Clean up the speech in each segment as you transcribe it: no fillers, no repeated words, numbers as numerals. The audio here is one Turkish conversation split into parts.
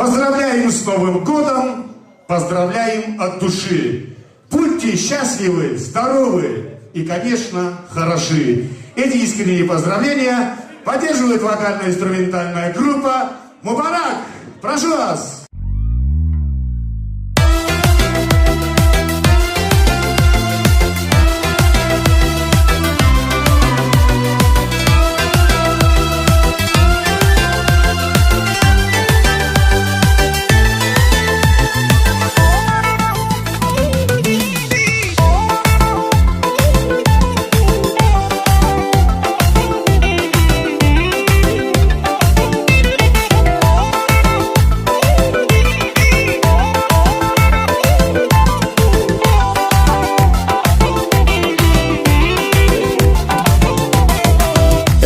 Поздравляем с Новым годом, поздравляем от души. Будьте счастливы, здоровы и, конечно, хороши. Эти искренние поздравления поддерживает вокально-инструментальная группа «Мубарак». Прошу вас!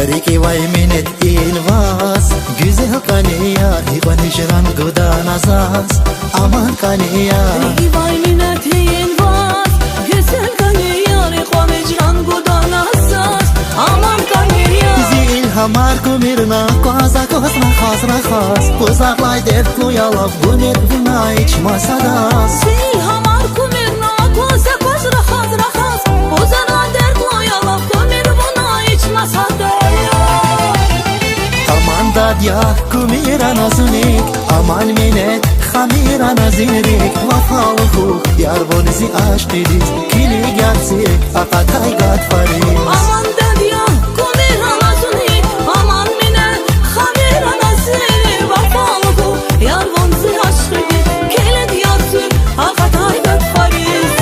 Riki vay minet ilvas Güzel kaniyar Hivan hicran gudan azaz Aman kaniyar Riki vay minet ilvas Güzel kaniyar Hivan hicran gudan azaz Aman kaniyar Zil hamar kumirna Koza kozna khazra khaz Uzaqlay dertlu yalab Gumir vina içmasa das Zil hamar kumirna Koza kozna khazra khaz Uzaqlay dertlu yalab Gumir vina içmasa das Dadya kumira nazunik Aman minet khamira nazirik Vafalı huk yar vonizi aşkidiz Kili gerçek akatay gatfariz Aman dadya kumira nazunik Aman minet khamira nazirik Vafalı huk yar vonizi aşkidiz Kili gerçek akatay gatfariz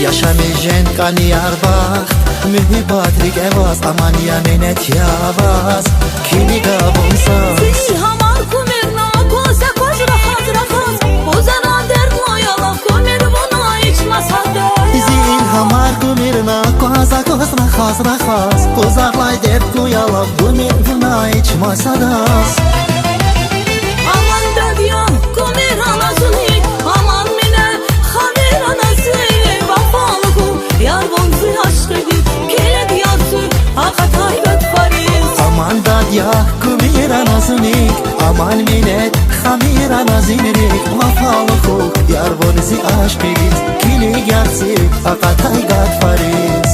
Yaşamayacağın kaniyar baxt Mühibatrik evaz Aman yaminet yavaz Kimi gabonsaz Zil hamar kumirna Koza kozra khazra khaz Bozana dertla yalab Kumir buna içmasa der Zil hamar kumirna Koza kozna khazra khaz Uzaqlay dertlu yalab Gumir vina içmasa das Aman dadya kumir anazunik Aman mine khamir anazinik Vafalı hu yar bonzi aşkıdik Keled yatsı akatay gatfariz Aman dadya kumira nazunik Aman minet khamira nazirik Vafalı huk yar vonizi aşkidiz Kili gerçek akatay gatfariz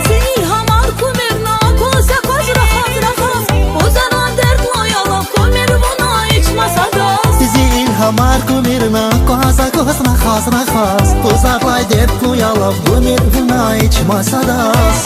Zil hamar kumirna Koza kozra khazra khaz Bozana dertla yalab Kumir buna içmasa das Zil hamar kumirna Koza kozna khazra khaz Uzaqlay dertlu yalab Gumir vina içmasa das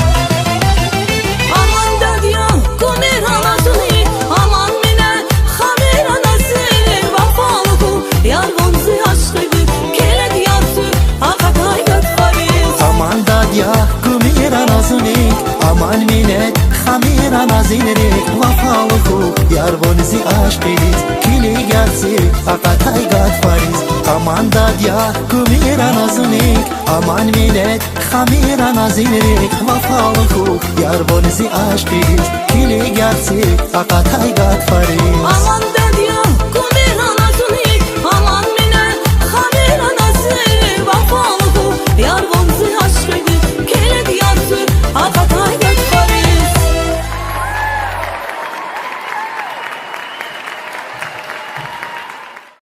Aman dadya kumir anazunik Aman mine khamir anazinik Vafalı hu yar bonzi aşkıdik Keled yatsı akatay gatfariz Aman dadya kumira nazunik Aman minet khamira nazirik Vafalı huk yar vonizi aşkidiz Kili gerçek akatay gatfariz Aman dadya kumira nazunik Aman minet khamira nazirik Vafalı huk yar vonizi aşkidiz Kili gerçek akatay gatfariz Aman